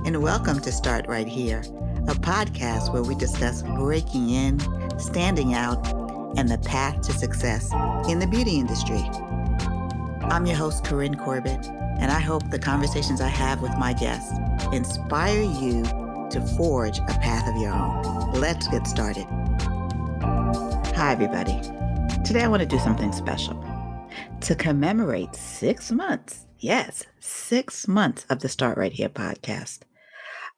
and welcome to Start Right Here, a podcast where we discuss breaking in, standing out, and the path to success in the beauty industry. I'm your host, Corinne Corbett, and I hope the conversations I have with my guests inspire you to forge a path of your own. Let's get started. Hi, everybody. Today I want to do something special. To commemorate 6 months, yes, 6 months of the Start Right Here podcast,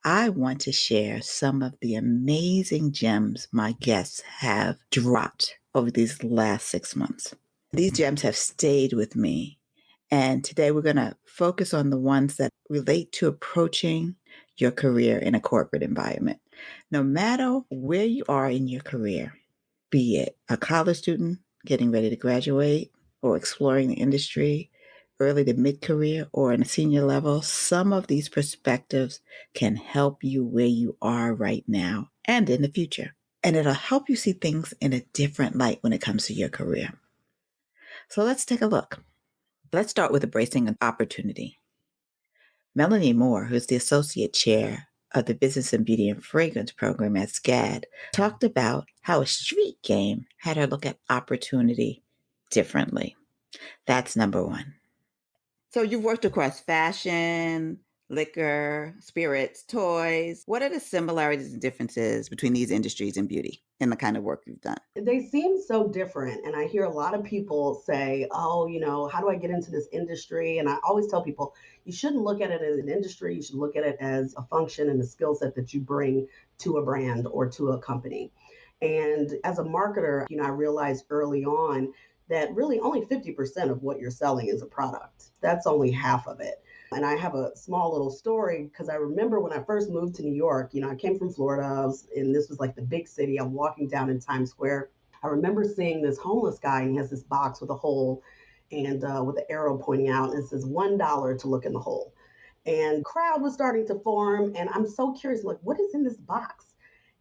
I want to share some of the amazing gems my guests have dropped over these last 6 months. These gems have stayed with me, and today we're going to focus on the ones that relate to approaching your career in a corporate environment. No matter where you are in your career, be it a college student getting ready to graduate or exploring the industry, early to mid-career or in a senior level, some of these perspectives can help you where you are right now and in the future. And it'll help you see things in a different light when it comes to your career. So let's take a look. Let's start with embracing an opportunity. Melanie Moore, who's the Associate Chair of the Business and Beauty and Fragrance program at SCAD, talked about how a street game had her look at opportunity differently. That's number one. So you've worked across fashion, liquor, spirits, toys. What are the similarities and differences between these industries and beauty and the kind of work you've done? They seem so different. And I hear a lot of people say, oh, how do I get into this industry? And I always tell people, you shouldn't look at it as an industry. You should look at it as a function and a skill set that you bring to a brand or to a company. And as a marketer, I realized early on that really only 50% of what you're selling is a product. That's only half of it. And I have a small little story because I remember when I first moved to New York, I came from Florida, and this was like the big city. I'm walking down in Times Square. I remember seeing this homeless guy, and he has this box with a hole and with an arrow pointing out, and it says $1 to look in the hole. And crowd was starting to form, and I'm so curious, like, what is in this box?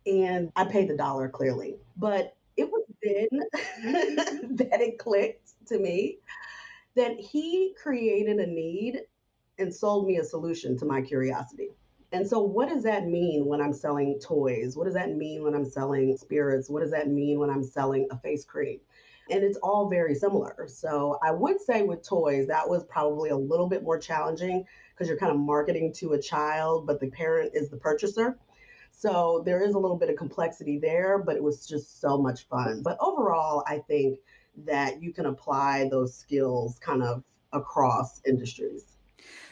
And I paid the dollar clearly. But it was then that it clicked to me that he created a need and sold me a solution to my curiosity. And so, what does that mean when I'm selling toys? What does that mean when I'm selling spirits? What does that mean when I'm selling a face cream? And it's all very similar. So, I would say with toys, that was probably a little bit more challenging because you're kind of marketing to a child, but the parent is the purchaser. So, there is a little bit of complexity there, but it was just so much fun. But overall, I think that you can apply those skills kind of across industries.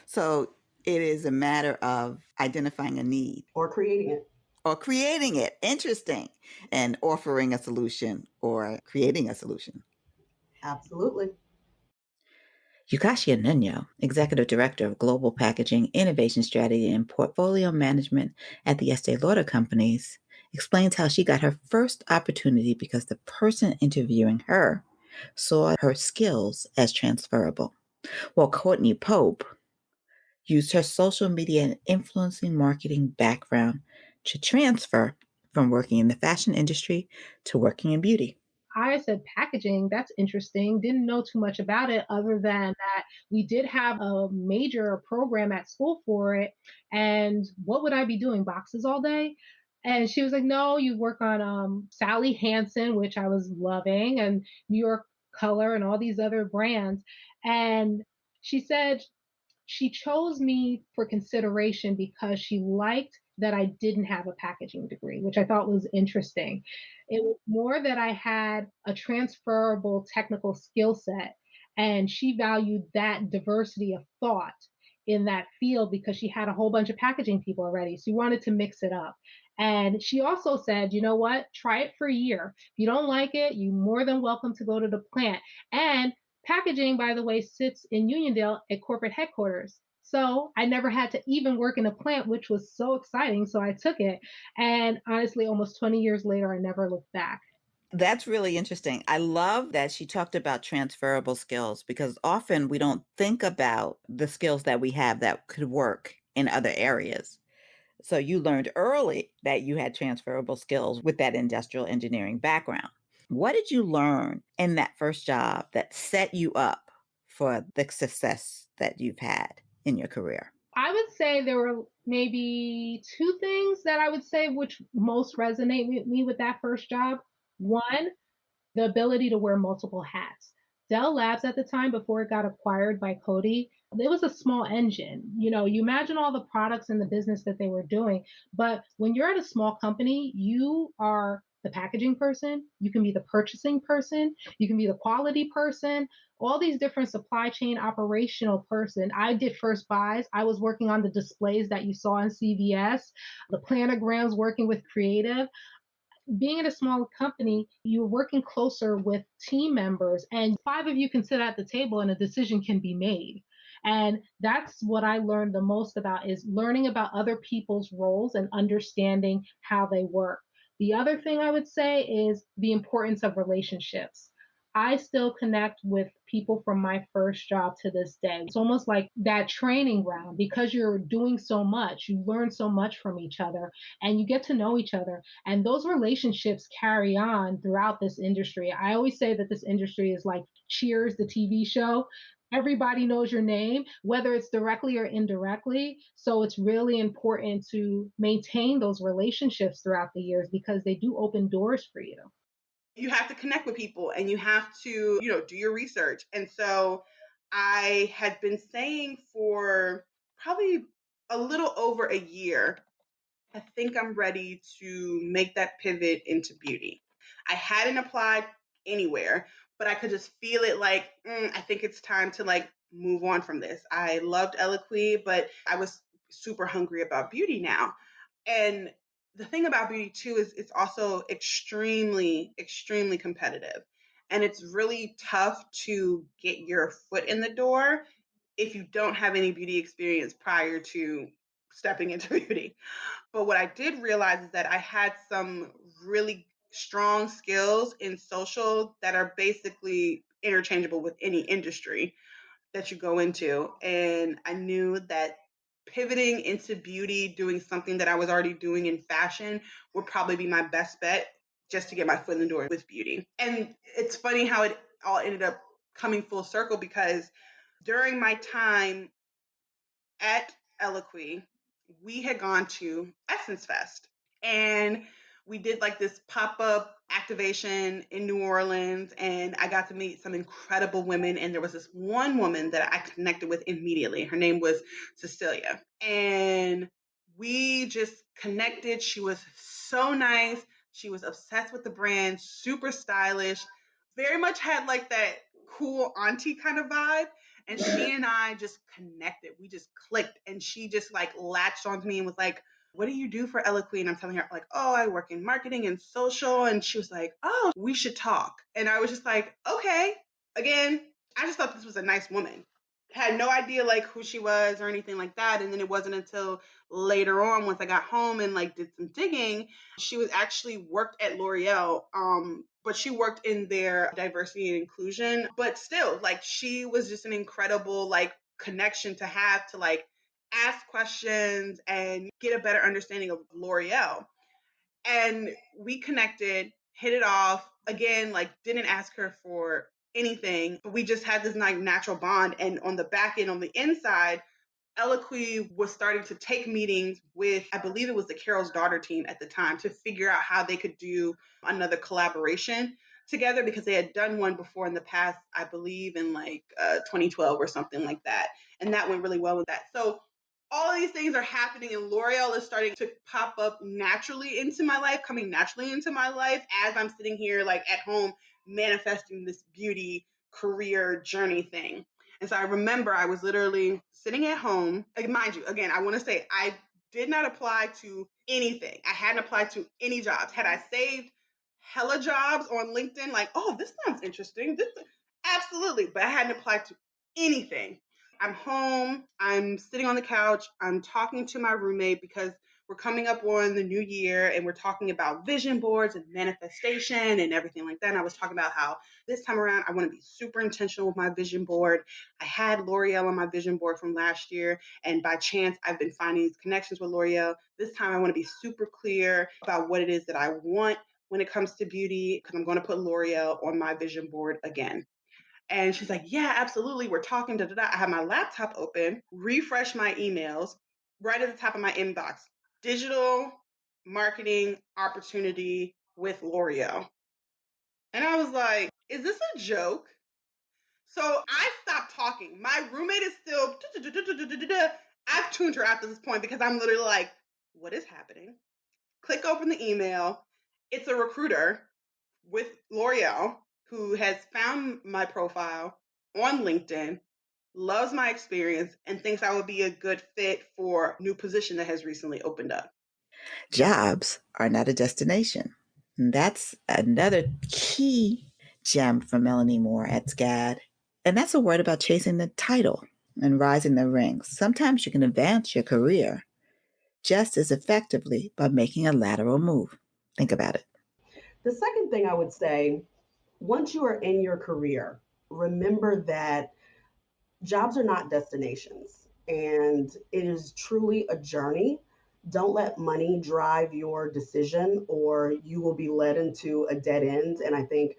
So it is a matter of identifying a need Or creating it. or creating it. Interesting. And offering a solution or creating a solution. Absolutely. Yukashia Nuno, Executive Director of Global Packaging, Innovation Strategy, and Portfolio Management at the Estee Lauder Companies, explains how she got her first opportunity because the person interviewing her saw her skills as transferable, while Courtney Pope used her social media and influencing marketing background to transfer from working in the fashion industry to working in beauty. I said packaging, that's interesting. Didn't know too much about it other than that we did have a major program at school for it. And what would I be doing? Boxes all day? And she was like, no, you work on Sally Hansen, which I was loving, and New York Color and all these other brands. And she said she chose me for consideration because she liked that I didn't have a packaging degree, which I thought was interesting. It was more that I had a transferable technical skill set, and she valued that diversity of thought in that field because she had a whole bunch of packaging people already. So we wanted to mix it up. And she also said, you know what? Try it for a year. If you don't like it, you're more than welcome to go to the plant. And packaging, by the way, sits in Uniondale at corporate headquarters. So I never had to even work in a plant, which was so exciting. So I took it. And honestly, almost 20 years later, I never looked back. That's really interesting. I love that she talked about transferable skills because often we don't think about the skills that we have that could work in other areas. So you learned early that you had transferable skills with that industrial engineering background. What did you learn in that first job that set you up for the success that you've had in your career? I would say there were maybe two things that I would say which most resonate with me with that first job. One, the ability to wear multiple hats. Dell Labs at the time, before it got acquired by Cody, it was a small engine. You imagine all the products and the business that they were doing. But when you're at a small company, you are the packaging person, you can be the purchasing person, you can be the quality person, all these different supply chain operational person. I did first buys. I was working on the displays that you saw in CVS, the planograms, working with creative. Being at a smaller company, you're working closer with team members, and five of you can sit at the table and a decision can be made. And that's what I learned the most about, is learning about other people's roles and understanding how they work. The other thing I would say is the importance of relationships. I still connect with people from my first job to this day. It's almost like that training ground, because you're doing so much, you learn so much from each other and you get to know each other. And those relationships carry on throughout this industry. I always say that this industry is like Cheers, the TV show. Everybody knows your name, whether it's directly or indirectly. So it's really important to maintain those relationships throughout the years because they do open doors for you. You have to connect with people and you have to, do your research. And so I had been saying for probably a little over a year, I think I'm ready to make that pivot into beauty. I hadn't applied anywhere, but I could just feel it like, I think it's time to like move on from this. I loved Eloquy, but I was super hungry about beauty now. And the thing about beauty too is it's also extremely, extremely competitive. And it's really tough to get your foot in the door if you don't have any beauty experience prior to stepping into beauty. But what I did realize is that I had some really strong skills in social that are basically interchangeable with any industry that you go into. And I knew that pivoting into beauty, doing something that I was already doing in fashion, would probably be my best bet just to get my foot in the door with beauty. And it's funny how it all ended up coming full circle because during my time at Eloquy, we had gone to Essence Fest and we did like this pop-up activation in New Orleans, and I got to meet some incredible women. And there was this one woman that I connected with immediately. Her name was Cecilia, and we just connected. She was so nice. She was obsessed with the brand, super stylish, very much had like that cool auntie kind of vibe. And she and I just connected. We just clicked. And she just like latched onto me and was like, what do you do for Eloquy? And I'm telling her, like, oh, I work in marketing and social. And she was like, oh, we should talk. And I was just like, okay. Again, I just thought this was a nice woman. Had no idea like who she was or anything like that. And then it wasn't until later on, once I got home and like did some digging, she was actually worked at L'Oreal. But she worked in their diversity and inclusion. But still, like she was just an incredible like connection to have to like ask questions and get a better understanding of L'Oreal. And we connected, hit it off. Again, like didn't ask her for anything, but we just had this like natural bond. And on the back end, on the inside, Eloquy was starting to take meetings with, I believe it was the Carol's Daughter team at the time, to figure out how they could do another collaboration together because they had done one before in the past, I believe in like 2012 or something like that. And that went really well with that. So all of these things are happening and L'Oreal is starting to pop up naturally into my life, coming naturally into my life as I'm sitting here like at home manifesting this beauty career journey thing. And so I remember I was literally sitting at home. Like, mind you, again, I want to say I did not apply to anything. I hadn't applied to any jobs. Had I saved hella jobs on LinkedIn, like, oh, this sounds interesting. Absolutely. But I hadn't applied to anything. I'm home. I'm sitting on the couch. I'm talking to my roommate because we're coming up on the new year and we're talking about vision boards and manifestation and everything like that. And I was talking about how this time around, I want to be super intentional with my vision board. I had L'Oreal on my vision board from last year. And by chance, I've been finding these connections with L'Oreal. This time, I want to be super clear about what it is that I want when it comes to beauty, because I'm going to put L'Oreal on my vision board again. And she's like, yeah, absolutely. We're talking. Da, da, da. I have my laptop open, refresh my emails, right at the top of my inbox, digital marketing opportunity with L'Oreal. And I was like, is this a joke? So I stopped talking. My roommate is still, I've tuned her out to this point because I'm literally like, what is happening? Click open the email. It's a recruiter with L'Oreal who has found my profile on LinkedIn, loves my experience, and thinks I would be a good fit for a new position that has recently opened up. Jobs are not a destination. And that's another key gem from Melanie Moore at SCAD. And that's a word about chasing the title and rising the ranks. Sometimes you can advance your career just as effectively by making a lateral move. Think about it. The second thing I would say, once you are in your career, remember that jobs are not destinations, and it is truly a journey. Don't let money drive your decision, or you will be led into a dead end. And I think,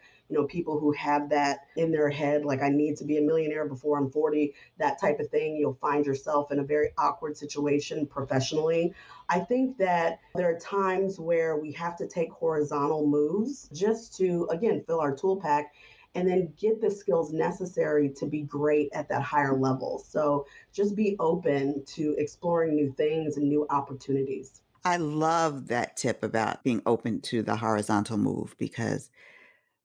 people who have that in their head, like, I need to be a millionaire before I'm 40, that type of thing, you'll find yourself in a very awkward situation professionally. I think that there are times where we have to take horizontal moves just to, again, fill our tool pack and then get the skills necessary to be great at that higher level. So just be open to exploring new things and new opportunities. I love that tip about being open to the horizontal move because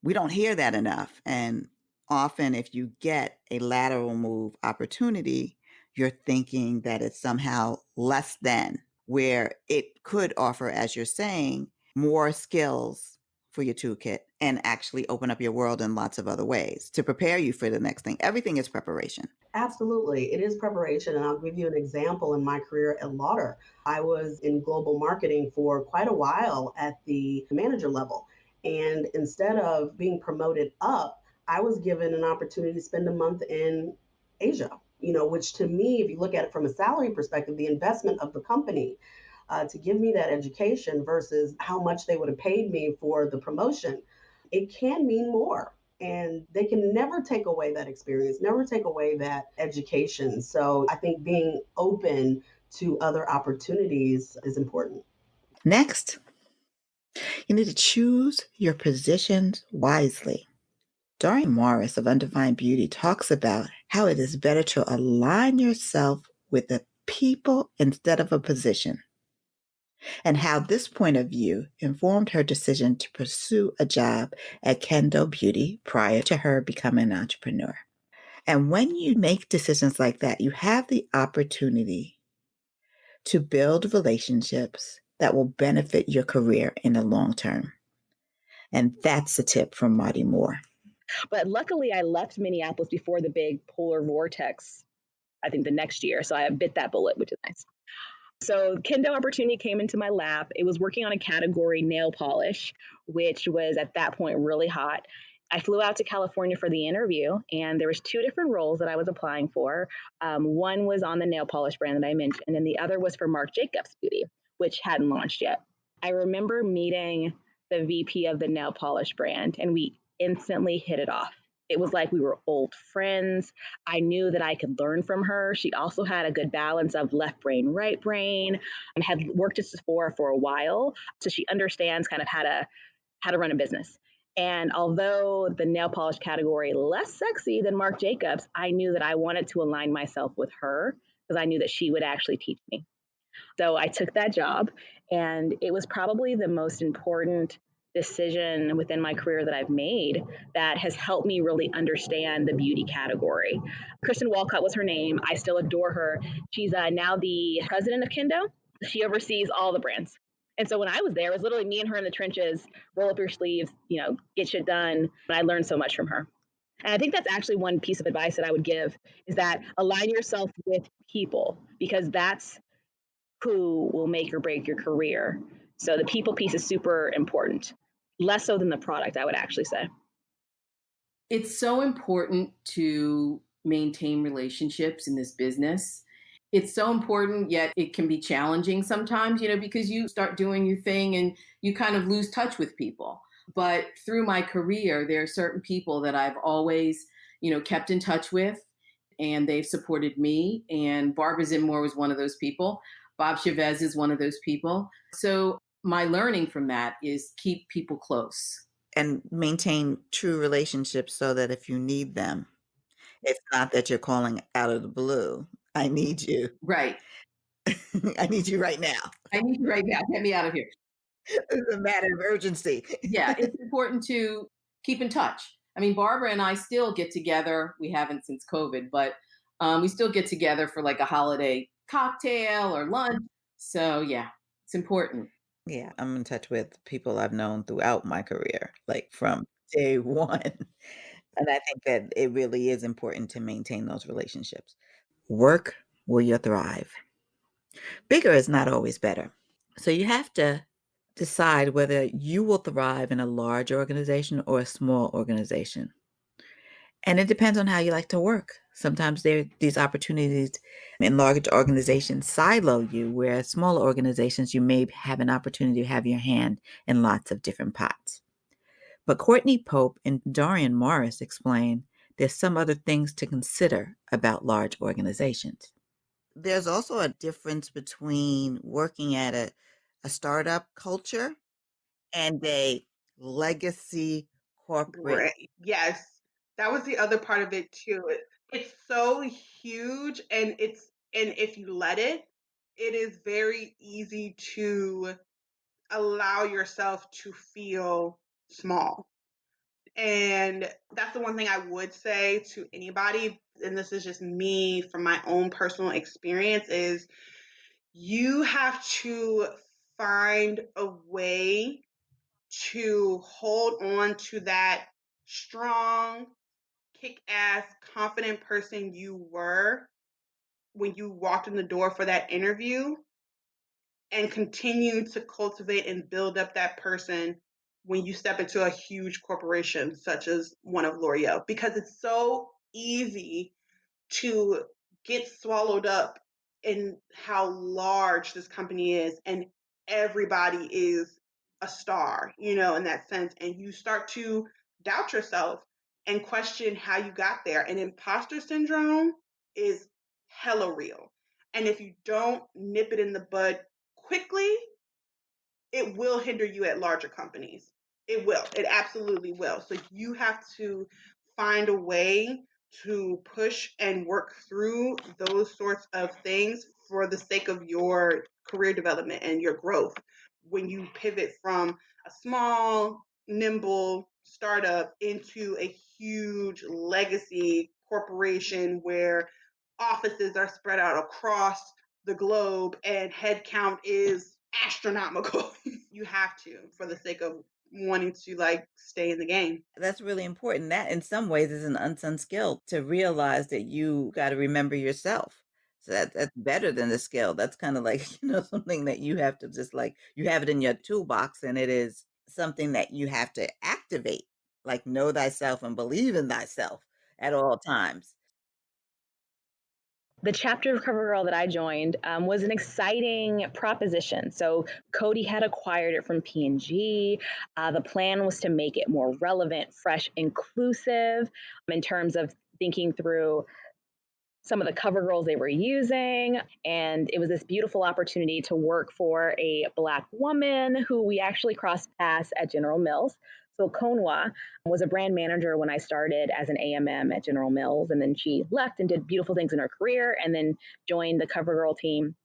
we don't hear that enough. And often, if you get a lateral move opportunity, you're thinking that it's somehow less than, where it could offer, as you're saying, more skills for your toolkit and actually open up your world in lots of other ways to prepare you for the next thing. Everything is preparation. Absolutely. It is preparation. And I'll give you an example in my career at Lauder. I was in global marketing for quite a while at the manager level. And instead of being promoted up, I was given an opportunity to spend a month in Asia, which to me, if you look at it from a salary perspective, the investment of the company to give me that education versus how much they would have paid me for the promotion, it can mean more. And they can never take away that experience, never take away that education. So I think being open to other opportunities is important. Next, you need to choose your positions wisely. Doreen Morris of Undefined Beauty talks about how it is better to align yourself with the people instead of a position, and how this point of view informed her decision to pursue a job at Kendo Beauty prior to her becoming an entrepreneur. And when you make decisions like that, you have the opportunity to build relationships that will benefit your career in the long term. And that's a tip from Marty Moore. But luckily, I left Minneapolis before the big polar vortex, I think the next year. So I bit that bullet, which is nice. So Kendo opportunity came into my lap. It was working on a category, nail polish, which was at that point really hot. I flew out to California for the interview, and there was two different roles that I was applying for. One was on the nail polish brand that I mentioned, and the other was for Marc Jacobs Beauty, which hadn't launched yet. I remember meeting the VP of the nail polish brand, and we instantly hit it off. It was like we were old friends. I knew that I could learn from her. She also had a good balance of left brain, right brain, and had worked at Sephora for a while. So she understands kind of how to run a business. And although the nail polish category less sexy than Marc Jacobs, I knew that I wanted to align myself with her because I knew that she would actually teach me. So I took that job, and it was probably the most important decision within my career that I've made that has helped me really understand the beauty category. Kristen Walcott was her name. I still adore her. She's now the president of Kendo. She oversees all the brands. And so when I was there, it was literally me and her in the trenches, roll up your sleeves, get shit done. And I learned so much from her. And I think that's actually one piece of advice that I would give is that align yourself with people, because that's who will make or break your career. So the people piece is super important, less so than the product, I would actually say. It's so important to maintain relationships in this business. It's so important, yet it can be challenging sometimes, because you start doing your thing and you kind of lose touch with people. But through my career, there are certain people that I've always, kept in touch with, and they've supported me. And Barbara Zimmore was one of those people. Bob Chavez is one of those people. So my learning from that is keep people close. And maintain true relationships so that if you need them, it's not that you're calling out of the blue. I need you. Right. I need you right now. I need you right now. Get me out of here. It's a matter of urgency. Yeah, it's important to keep in touch. I mean, Barbara and I still get together. We haven't since COVID, but we still get together for like a holiday cocktail or lunch. So yeah, it's important. Yeah, I'm in touch with people I've known throughout my career, like from day one. And I think that it really is important to maintain those relationships. Work where you thrive. Bigger is not always better. So you have to decide whether you will thrive in a large organization or a small organization. And it depends on how you like to work. Sometimes these opportunities in large organizations silo you, whereas smaller organizations, you may have an opportunity to have your hand in lots of different pots. But Courtney Pope and Dorian Morris explain there's some other things to consider about large organizations. There's also a difference between working at a startup culture and a legacy corporate. Right. Yes. That was the other part of it too. It's so huge, and if you let it, it is very easy to allow yourself to feel small. And that's the one thing I would say to anybody, and this is just me from my own personal experience, is you have to find a way to hold on to that strong, kick ass, confident person you were when you walked in the door for that interview, and continue to cultivate and build up that person when you step into a huge corporation such as one of L'Oreal, because it's so easy to get swallowed up in how large this company is, and everybody is a star, in that sense. And you start to doubt yourself and question how you got there. And imposter syndrome is hella real. And if you don't nip it in the bud quickly, it will hinder you at larger companies. It will. It absolutely will. So you have to find a way to push and work through those sorts of things for the sake of your career development and your growth. When you pivot from a small, nimble startup into a huge legacy corporation where offices are spread out across the globe and headcount is astronomical. You have to, for the sake of wanting to stay in the game. That's really important. That in some ways is an unsung skill to realize that you got to remember yourself. So that's better than the skill. That's kind of like, something that you have to just you have it in your toolbox, and it is something that you have to activate. Like know thyself and believe in thyself at all times. The chapter of CoverGirl that I joined was an exciting proposition. So Cody had acquired it from P&G. The plan was to make it more relevant, fresh, inclusive in terms of thinking through some of the cover girls they were using. And it was this beautiful opportunity to work for a Black woman who we actually crossed paths at General Mills. So Konwa was a brand manager when I started as an AMM at General Mills, and then she left and did beautiful things in her career and then joined the CoverGirl team.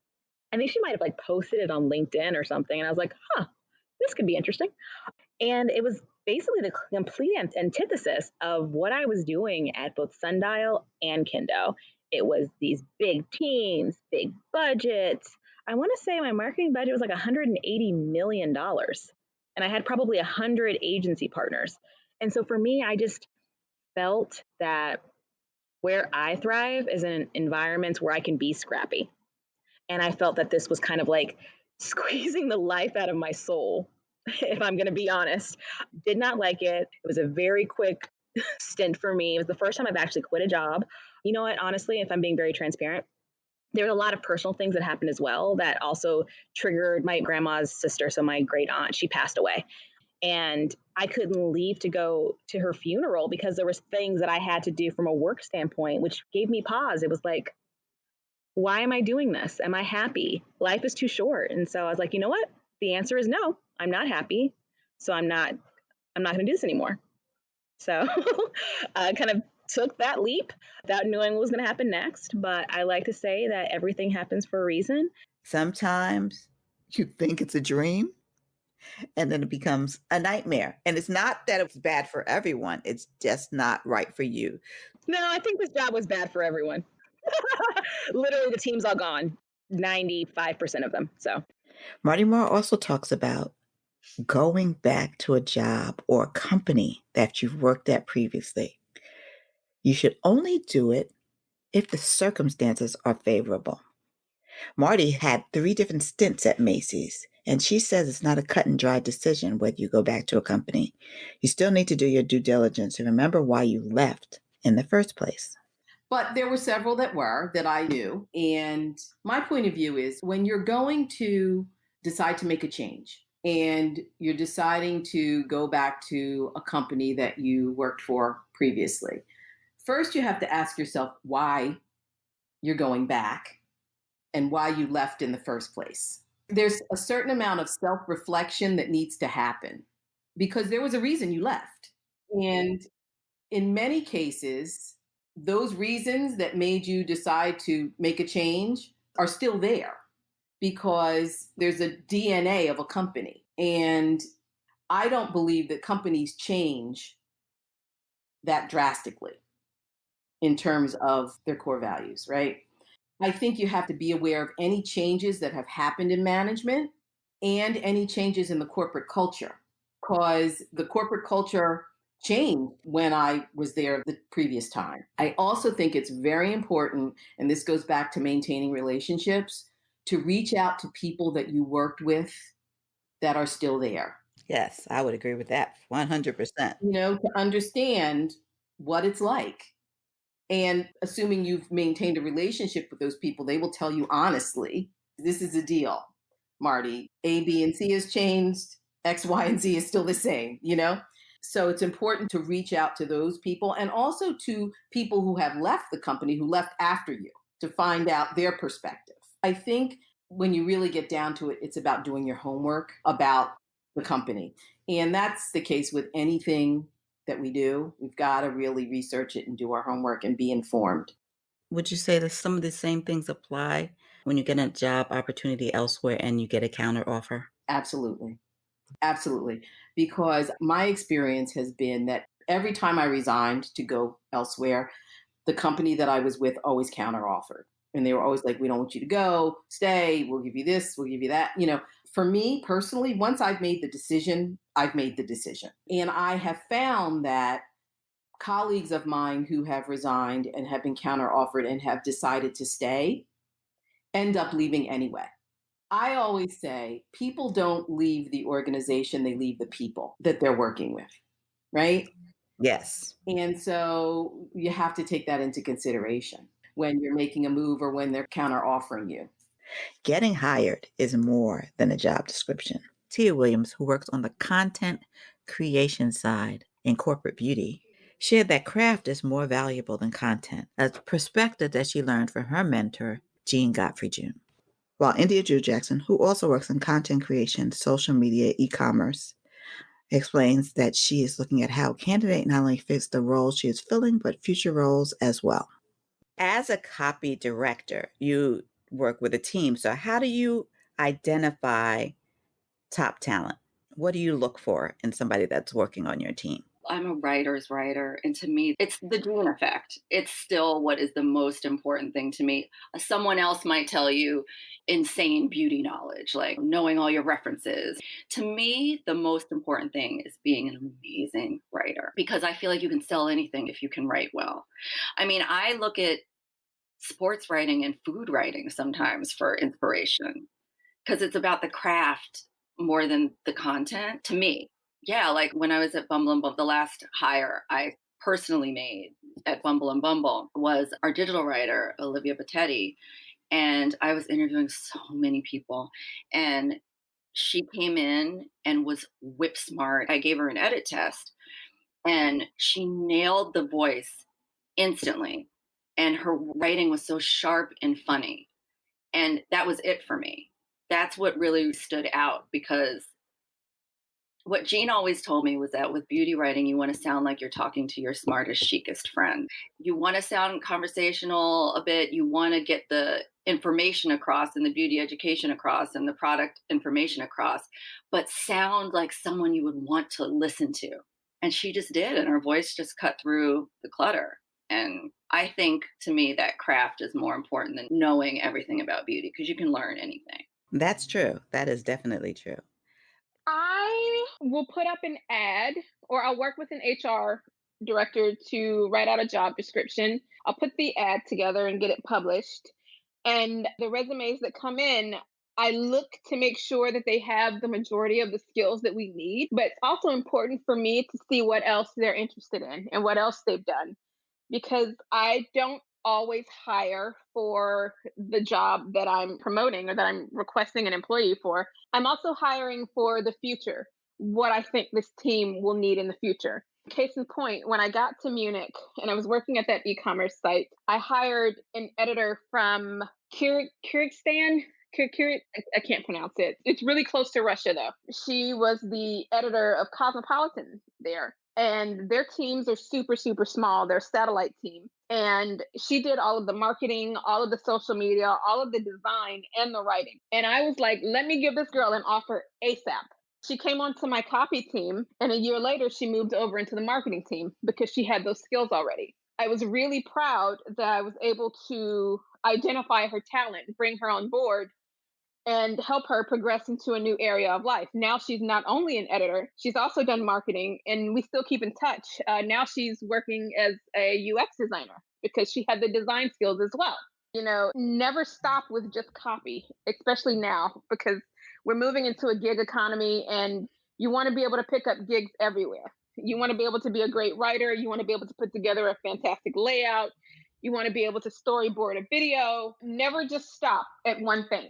I think she might have posted it on LinkedIn or something. And I was like, this could be interesting. And it was basically the complete antithesis of what I was doing at both Sundial and Kendo. It was these big teams, big budgets. I want to say my marketing budget was like $180 million. And I had probably 100 agency partners. And so for me, I just felt that where I thrive is in environments where I can be scrappy. And I felt that this was kind of like squeezing the life out of my soul, if I'm going to be honest. Did not like it. It was a very quick stint for me. It was the first time I've actually quit a job. You know what? Honestly, if I'm being very transparent, there were a lot of personal things that happened as well that also triggered my grandma's sister. So my great aunt, she passed away. And I couldn't leave to go to her funeral because there was things that I had to do from a work standpoint, which gave me pause. It was like, why am I doing this? Am I happy? Life is too short. And so I was like, you know what? The answer is no. I'm not happy. So I'm not going to do this anymore. So I kind of took that leap without knowing what was going to happen next. But I like to say that everything happens for a reason. Sometimes you think it's a dream and then it becomes a nightmare. And it's not that it's bad for everyone, it's just not right for you. No, I think this job was bad for everyone. Literally, the team's all gone, 95% of them. So Marty Moore also talks about going back to a job or a company that you've worked at previously. You should only do it if the circumstances are favorable. Marty had 3 different stints at Macy's, and she says it's not a cut and dry decision whether you go back to a company. You still need to do your due diligence and remember why you left in the first place. But there were several that I knew. And my point of view is when you're going to decide to make a change and you're deciding to go back to a company that you worked for previously, first you have to ask yourself why you're going back and why you left in the first place. There's a certain amount of self-reflection that needs to happen because there was a reason you left. And in many cases, those reasons that made you decide to make a change are still there because there's a DNA of a company. And I don't believe that companies change that drastically in terms of their core values, right? I think you have to be aware of any changes that have happened in management and any changes in the corporate culture, because the corporate culture changed when I was there the previous time. I also think it's very important, and this goes back to maintaining relationships, to reach out to people that you worked with that are still there. Yes, I would agree with that 100%. To understand what it's like. And assuming you've maintained a relationship with those people, they will tell you honestly, this is a deal, Marty. A, B, and C has changed. X, Y, and Z is still the same. So it's important to reach out to those people and also to people who have left the company, who left after you, to find out their perspective. I think when you really get down to it, it's about doing your homework about the company. And that's the case with anything that we do. We've got to really research it and do our homework and be informed. Would you say that some of the same things apply when you get a job opportunity elsewhere and you get a counter offer? Absolutely. Absolutely. Because my experience has been that every time I resigned to go elsewhere, the company that I was with always counter offered. And they were always like, we don't want you to go, stay, we'll give you this, we'll give you that. For me personally, once I've made the decision, I've made the decision. And I have found that colleagues of mine who have resigned and have been counter offered and have decided to stay end up leaving anyway. I always say people don't leave the organization, they leave the people that they're working with, right? Yes. And so you have to take that into consideration when you're making a move or when they're counter offering you. Getting hired is more than a job description. Tia Williams, who works on the content creation side in corporate beauty, shared that craft is more valuable than content, a perspective that she learned from her mentor, Jean Godfrey June. While India Drew Jackson, who also works in content creation, social media, e-commerce, explains that she is looking at how a candidate not only fits the role she is filling, but future roles as well. As a copy director, you work with a team. So how do you identify top talent? What do you look for in somebody that's working on your team? I'm a writer's writer. And to me, it's the June effect. It's still what is the most important thing to me. Someone else might tell you insane beauty knowledge, like knowing all your references. To me, the most important thing is being an amazing writer because I feel like you can sell anything if you can write well. I mean, I look at sports writing and food writing sometimes for inspiration because it's about the craft more than the content to me. Yeah, like when I was at Bumble and Bumble, the last hire I personally made at Bumble and Bumble was our digital writer, Olivia Battetti. And I was interviewing so many people. And She came in and was whip smart. I gave her an edit test and she nailed the voice instantly. And her writing was so sharp and funny. And that was it for me. That's what really stood out, because what Jean always told me was that with beauty writing, you want to sound like you're talking to your smartest, chicest friend. You want to sound conversational a bit. You want to get the information across and the beauty education across and the product information across, but sound like someone you would want to listen to. And she just did. And her voice just cut through the clutter. And I think, to me, that craft is more important than knowing everything about beauty, because you can learn anything. That's true. That is definitely true. I will put up an ad, or I'll work with an HR director to write out a job description. I'll put the ad together and get it published. And the resumes that come in, I look to make sure that they have the majority of the skills that we need. But it's also important for me to see what else they're interested in and what else they've done, because I don't always hire for the job that I'm promoting or that I'm requesting an employee for. I'm also hiring for the future, what I think this team will need in the future. Case in point, when I got to Munich and I was working at that e-commerce site, I hired an editor from Kyrgyzstan. I can't pronounce it. It's really close to Russia, though. She was the editor of Cosmopolitan there. And their teams are super, super small. They're a satellite team. And she did all of the marketing, all of the social media, all of the design, and the writing. And I was like, let me give this girl an offer ASAP. She came onto my copy team, and a year later, she moved over into the marketing team because she had those skills already. I was really proud that I was able to identify her talent, bring her on board, and help her progress into a new area of life. Now she's not only an editor, she's also done marketing, and we still keep in touch. Now she's working as a UX designer because she had the design skills as well. Never stop with just copy, especially now, because we're moving into a gig economy and you want to be able to pick up gigs everywhere. You want to be able to be a great writer. You want to be able to put together a fantastic layout. You want to be able to storyboard a video. Never just stop at one thing.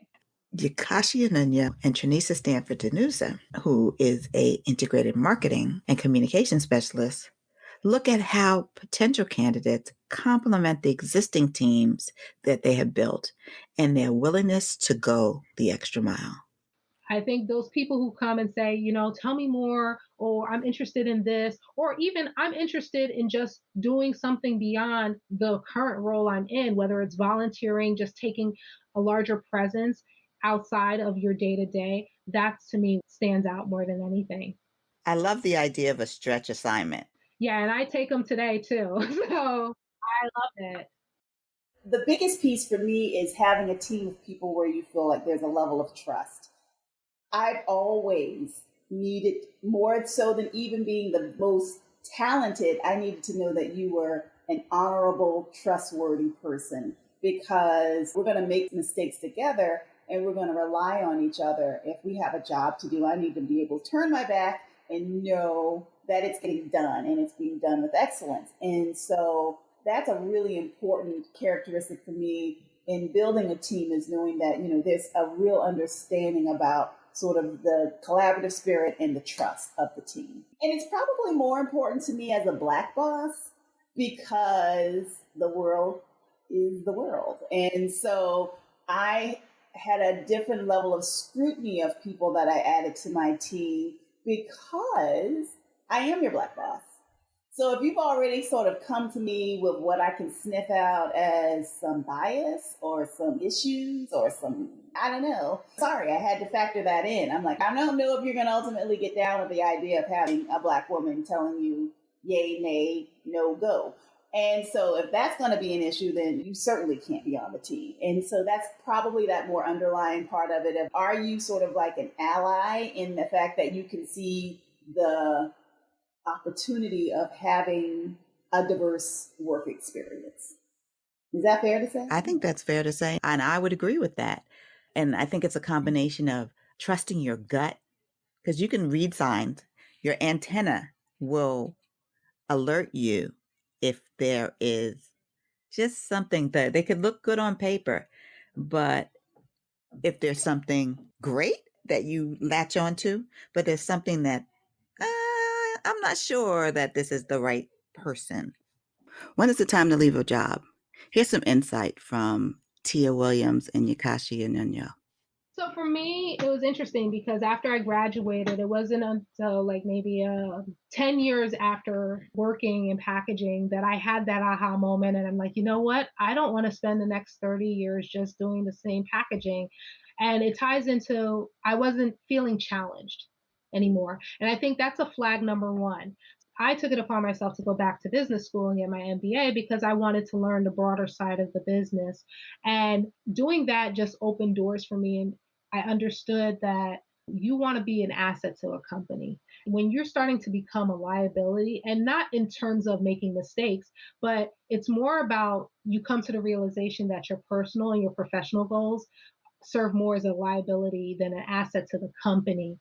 Yakashi Anunya and Trinisa Stanford Danusa, who is a integrated marketing and communication specialist, look at how potential candidates complement the existing teams that they have built and their willingness to go the extra mile. I think those people who come and say, tell me more, or I'm interested in this, or even I'm interested in just doing something beyond the current role I'm in, whether it's volunteering, just taking a larger presence outside of your day to day, that to me stands out more than anything. I love the idea of a stretch assignment. Yeah, and I take them today too. So I love it. The biggest piece for me is having a team of people where you feel like there's a level of trust. I've always needed, more so than even being the most talented, I needed to know that you were an honorable, trustworthy person, because we're going to make mistakes together and we're going to rely on each other. If we have a job to do, I need to be able to turn my back and know that it's getting done and it's being done with excellence. And so that's a really important characteristic for me in building a team, is knowing that, there's a real understanding about sort of the collaborative spirit and the trust of the team. And it's probably more important to me as a Black boss, because the world is the world. And so I had a different level of scrutiny of people that I added to my team, because I am your Black boss. So if you've already sort of come to me with what I can sniff out as some bias or some issues or some, I don't know, sorry, I had to factor that in. I'm like, I don't know if you're going to ultimately get down with the idea of having a Black woman telling you yay, nay, no, go. And so if that's going to be an issue, then you certainly can't be on the team. And so that's probably that more underlying part of it of, are you sort of like an ally in the fact that you can see the opportunity of having a diverse work experience? Is that fair to say? I think that's fair to say, and I would agree with that. And I think it's a combination of trusting your gut, because you can read signs. Your antenna will alert you if there is just something that they could look good on paper, but if there's something great that you latch onto, but there's something that I'm not sure that this is the right person. When is the time to leave a job? Here's some insight from Tia Williams and Yakashi Inunyo. So for me, it was interesting because after I graduated, it wasn't until like maybe 10 years after working in packaging that I had that aha moment. And I'm like, you know what? I don't want to spend the next 30 years just doing the same packaging. And it ties into I wasn't feeling challenged anymore. And I think that's a flag number one. I took it upon myself to go back to business school and get my MBA because I wanted to learn the broader side of the business. And doing that just opened doors for me. And I understood that you want to be an asset to a company. When you're starting to become a liability, and not in terms of making mistakes, but it's more about you come to the realization that your personal and your professional goals serve more as a liability than an asset to the company.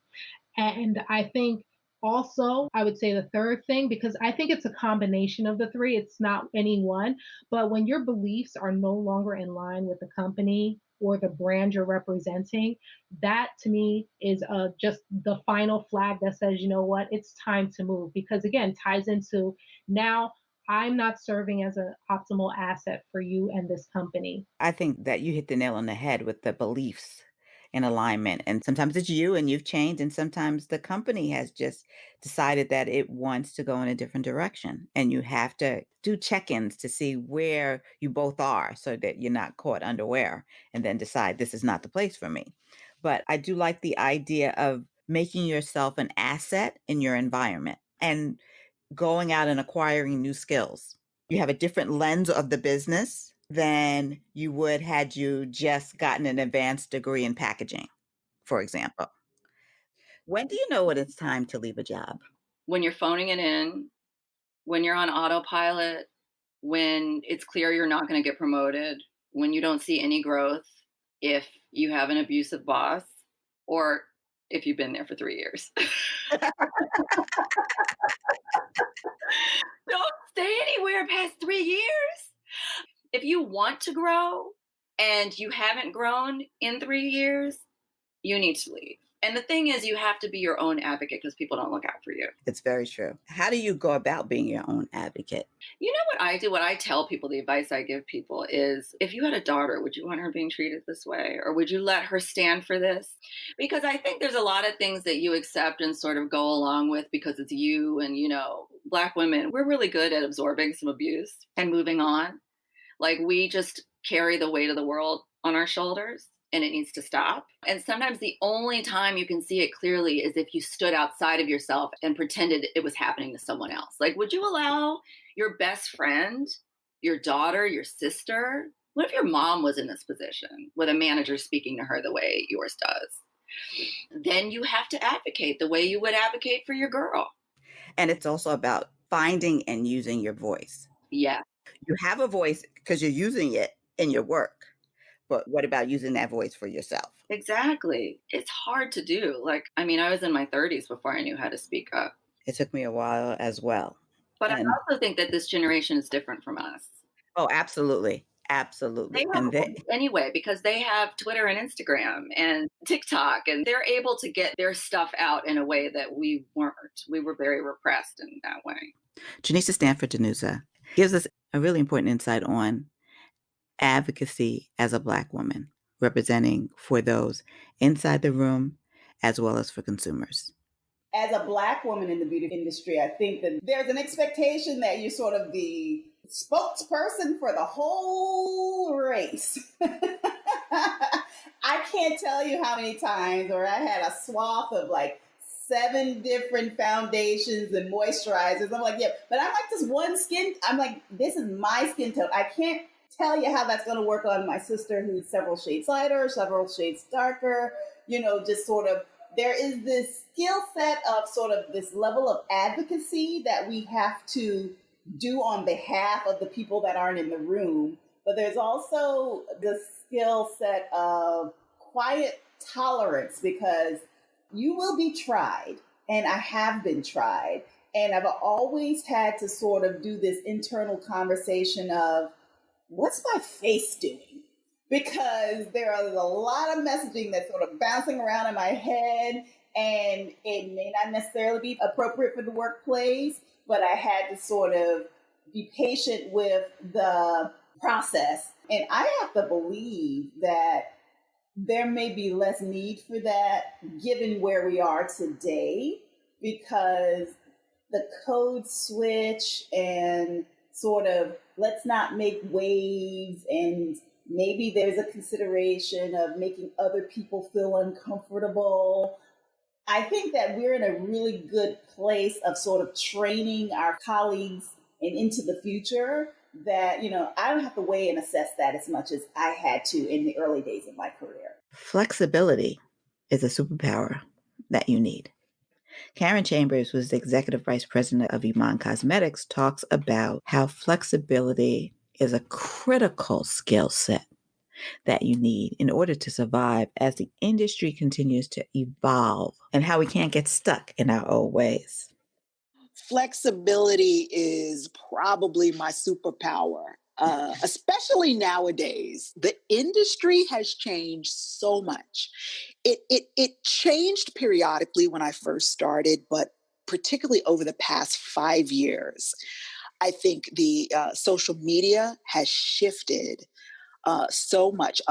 And I think also, I would say the third thing, because I think it's a combination of the three, it's not any one, but when your beliefs are no longer in line with the company or the brand you're representing, that to me is just the final flag that says, you know what, it's time to move. Because again, ties into now I'm not serving as an optimal asset for you and this company. I think that you hit the nail on the head with the beliefs in alignment. And sometimes it's you and you've changed, and sometimes the company has just decided that it wants to go in a different direction. And you have to do check ins to see where you both are so that you're not caught underwear and then decide this is not the place for me. But I do like the idea of making yourself an asset in your environment and going out and acquiring new skills. You have a different lens of the business than you would had you just gotten an advanced degree in packaging, for example. When do you know when it's time to leave a job? When you're phoning it in, when you're on autopilot, when it's clear you're not going to get promoted, when you don't see any growth, if you have an abusive boss, or if you've been there for 3 years. Don't stay anywhere past 3 years. If you want to grow and you haven't grown in 3 years, you need to leave. And the thing is, you have to be your own advocate because people don't look out for you. It's very true. How do you go about being your own advocate? You know what I do? What I tell people, the advice I give people is if you had a daughter, would you want her being treated this way? Or would you let her stand for this? Because I think there's a lot of things that you accept and sort of go along with because it's you. And, Black women, we're really good at absorbing some abuse and moving on. Like we just carry the weight of the world on our shoulders. And it needs to stop. And sometimes the only time you can see it clearly is if you stood outside of yourself and pretended it was happening to someone else. Like, would you allow your best friend, your daughter, your sister? What if your mom was in this position with a manager speaking to her the way yours does? Then you have to advocate the way you would advocate for your girl. And it's also about finding and using your voice. Yeah. You have a voice because you're using it in your work. But what about using that voice for yourself? Exactly. It's hard to do. I was in my 30s before I knew how to speak up. It took me a while as well. But I also think that this generation is different from us. Oh, absolutely. Absolutely. They have anyway, because they have Twitter and Instagram and TikTok, and they're able to get their stuff out in a way that we weren't. We were very repressed in that way. Janisa Stanford-Danusa gives us a really important insight on advocacy as a Black woman, representing for those inside the room as well as for consumers. As a Black woman in the beauty industry, I think that there's an expectation that you're sort of the spokesperson for the whole race. I can't tell you how many times where I had a swath of 7 different foundations and moisturizers. I'm like, yeah, but I like this one skin. I'm like, this is my skin tone. I can't tell you how that's going to work on my sister who's several shades lighter, several shades darker, just sort of, there is this skill set of sort of this level of advocacy that we have to do on behalf of the people that aren't in the room. But there's also the skill set of quiet tolerance because you will be tried, and I have been tried. And I've always had to sort of do this internal conversation of, what's my face doing? because there is a lot of messaging that's sort of bouncing around in my head, and it may not necessarily be appropriate for the workplace, but I had to sort of be patient with the process. And I have to believe that there may be less need for that given where we are today, because the code switch and sort of let's not make waves, and maybe there's a consideration of making other people feel uncomfortable. I think that we're in a really good place of sort of training our colleagues and into the future that, I don't have to weigh and assess that as much as I had to in the early days of my career. Flexibility is a superpower that you need. Karen Chambers, who's the executive vice president of Iman Cosmetics, talks about how flexibility is a critical skill set that you need in order to survive as the industry continues to evolve, and how we can't get stuck in our old ways. Flexibility is probably my superpower, especially nowadays. The industry has changed so much. It changed periodically when I first started, but particularly over the past 5 years, I think the social media has shifted so much.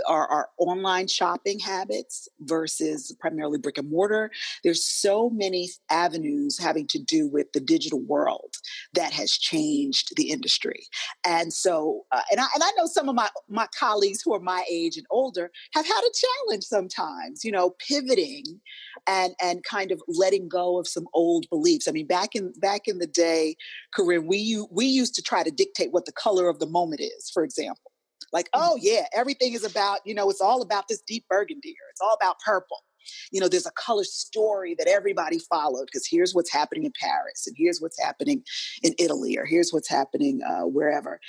Our online shopping habits versus primarily brick and mortar. There's so many avenues having to do with the digital world that has changed the industry. And so, and I know some of my colleagues who are my age and older have had a challenge sometimes, pivoting and kind of letting go of some old beliefs. I mean, back in the day, Corinne, we used to try to dictate what the color of the moment is, for example. Like, oh yeah, everything is about, it's all about this deep burgundy, or it's all about purple. There's a color story that everybody followed because here's what's happening in Paris, and here's what's happening in Italy, or here's what's happening wherever.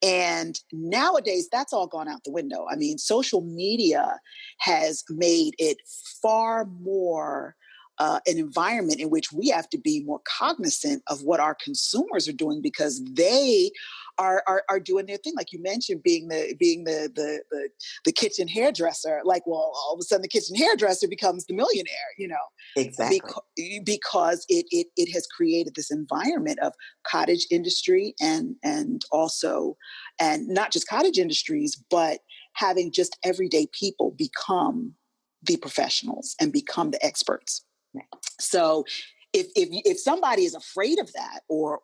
And nowadays, that's all gone out the window. I mean, social media has made it far more an environment in which we have to be more cognizant of what our consumers are doing, because they are doing their thing. Like you mentioned, being the kitchen hairdresser. Like, well, all of a sudden the kitchen hairdresser becomes the millionaire. Exactly. Because it has created this environment of cottage industry and not just cottage industries, but having just everyday people become the professionals and become the experts. So if somebody is afraid of that or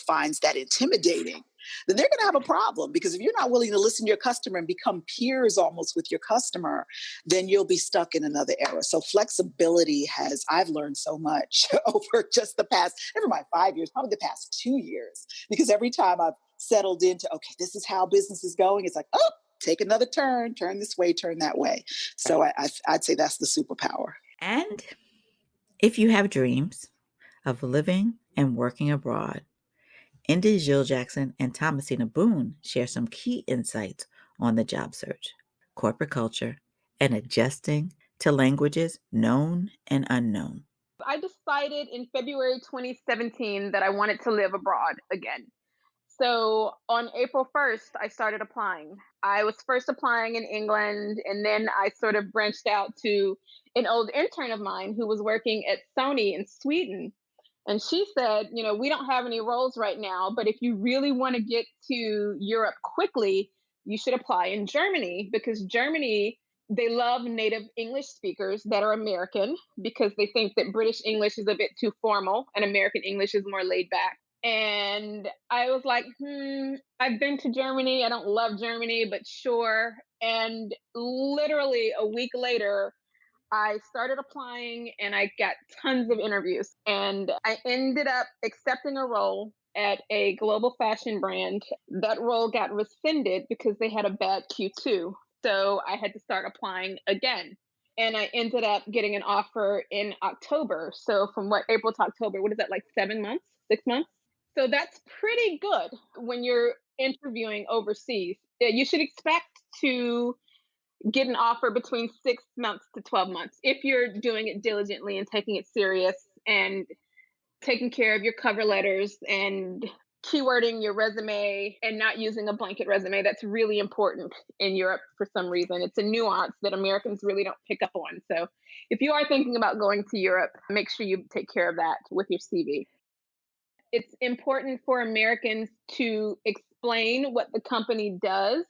finds that intimidating, then they're going to have a problem, because if you're not willing to listen to your customer and become peers almost with your customer, then you'll be stuck in another era. So flexibility I've learned so much over just the past, never mind 5 years, probably the past 2 years, because every time I've settled into, okay, this is how business is going, it's like, oh, take another turn this way, turn that way. So I'd say that's the superpower. And if you have dreams of living and working abroad, Indy Jill Jackson and Thomasina Boone share some key insights on the job search, corporate culture, and adjusting to languages known and unknown. I decided in February 2017 that I wanted to live abroad again. So on April 1st, I started applying. I was first applying in England, and then I sort of branched out to an old intern of mine who was working at Sony in Sweden. And she said, we don't have any roles right now, but if you really want to get to Europe quickly, you should apply in Germany, because Germany, they love native English speakers that are American, because they think that British English is a bit too formal and American English is more laid back. And I was like, I've been to Germany. I don't love Germany, but sure. And literally a week later, I started applying and I got tons of interviews. And I ended up accepting a role at a global fashion brand. That role got rescinded because they had a bad Q2. So I had to start applying again. And I ended up getting an offer in October. So from April to October, what is that, like 7 months, 6 months? So that's pretty good when you're interviewing overseas. You should expect to get an offer between 6 months to 12 months if you're doing it diligently and taking it serious and taking care of your cover letters and keywording your resume and not using a blanket resume. That's really important in Europe for some reason. It's a nuance that Americans really don't pick up on. So if you are thinking about going to Europe, make sure you take care of that with your CV. It's important for Americans to explain what the company does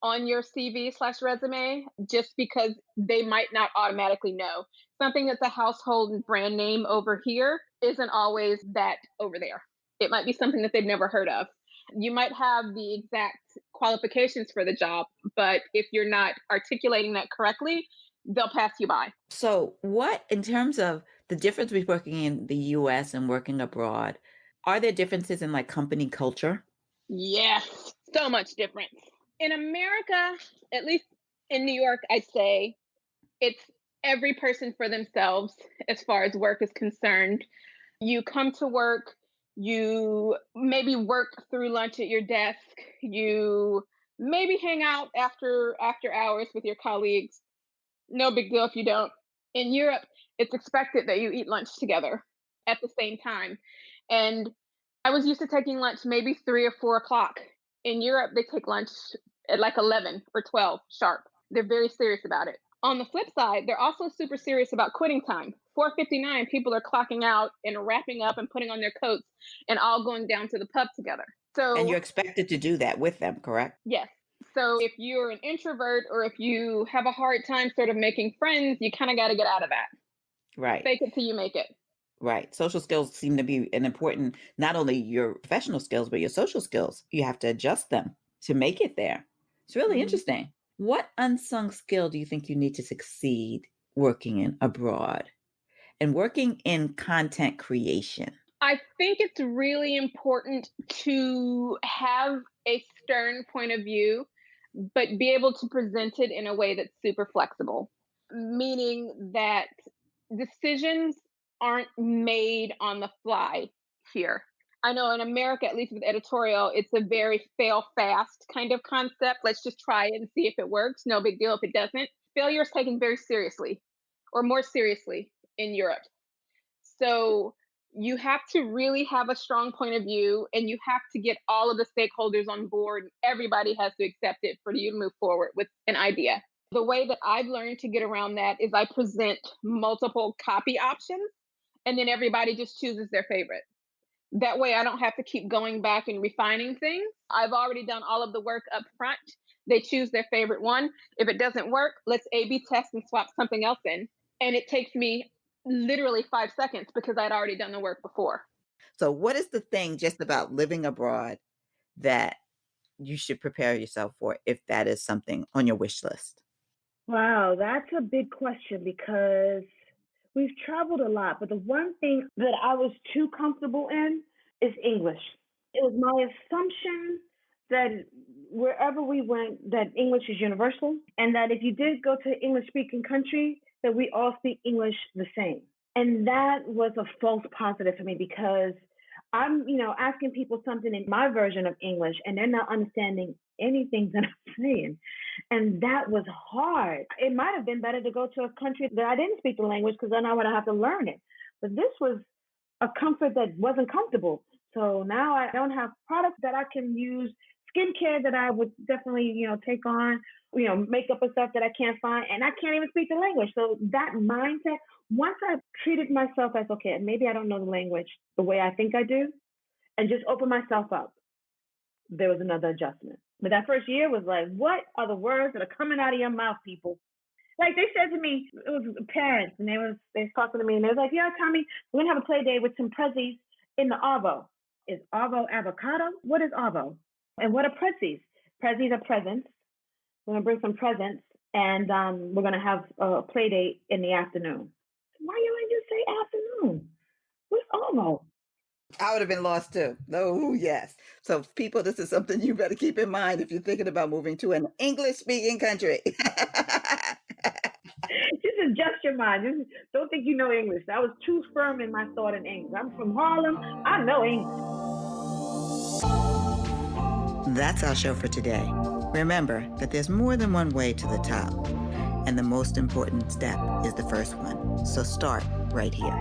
on your CV/resume, just because they might not automatically know. Something that's a household brand name over here isn't always that over there. It might be something that they've never heard of. You might have the exact qualifications for the job, but if you're not articulating that correctly, they'll pass you by. So, what, in terms of the difference between working in the US and working abroad, are there differences in like company culture? Yes, so much difference. In America, at least in New York, I'd say it's every person for themselves as far as work is concerned. You come to work, you maybe work through lunch at your desk, you maybe hang out after hours with your colleagues. No big deal if you don't. In Europe, it's expected that you eat lunch together at the same time. And I was used to taking lunch maybe 3 or 4 o'clock. In Europe, they take lunch at like 11 or 12 sharp. They're very serious about it. On the flip side, they're also super serious about quitting time. 4:59, people are clocking out and wrapping up and putting on their coats and all going down to the pub together. And you're So, expected to do that with them, correct? yes. So if you're an introvert or if you have a hard time sort of making friends, you kind of got to get out of that. Right. Fake it till you make it. Right. Social skills seem to be an important, not only your professional skills, but your social skills. You have to adjust them to make it there. It's really interesting. What unsung skill do you think you need to succeed working in abroad and working in content creation? I think it's really important to have a stern point of view, but be able to present it in a way that's super flexible, meaning that decisions aren't made on the fly here. I know in America, at least with editorial, it's a very fail fast kind of concept. Let's just try it and see if it works. No big deal if it doesn't. Failure is taken very seriously, or more seriously in Europe. So you have to really have a strong point of view and you have to get all of the stakeholders on board. Everybody has to accept it for you to move forward with an idea. The way that I've learned to get around that is I present multiple copy options and then everybody just chooses their favorite. That way I don't have to keep going back and refining things. I've already done all of the work up front. They choose their favorite one. If it doesn't work, let's A/B test and swap something else in. And it takes me literally 5 seconds because I'd already done the work before. So, what is the thing just about living abroad that you should prepare yourself for if that is something on your wish list? Wow, that's a big question because we've traveled a lot, but the one thing that I was too comfortable in is English. It was my assumption that wherever we went, that English is universal, and that if you did go to an English-speaking country, that we all speak English the same. And that was a false positive for me because I'm, asking people something in my version of English, and they're not understanding anything that I'm saying. And that was hard. It might have been better to go to a country that I didn't speak the language because then I would have to learn it. But this was a comfort that wasn't comfortable. So now I don't have products that I can use, skincare that I would definitely, take on, makeup and stuff that I can't find, and I can't even speak the language. So that mindset, once I treated myself as, okay, maybe I don't know the language the way I think I do, and just open myself up, there was another adjustment. But that first year was like, what are the words that are coming out of your mouth, people? Like they said to me, it was parents, and they was talking to me, and they was like, yeah, Tommy, we're gonna have a play day with some prezzies in the Arvo. Is Arvo avocado? What is Arvo? And what are prezzies? Prezzies are presents. We're gonna bring some presents, and we're gonna have a play date in the afternoon. Why you ain't just say afternoon? What's Arvo? I would have been lost too. Oh, yes. So, people, this is something you better keep in mind if you're thinking about moving to an English-speaking country. Just adjust your mind. Just don't think you know English. I was too firm in my thought in English. I'm from Harlem. I know English. That's our show for today. Remember that there's more than one way to the top, and the most important step is the first one. So start right here.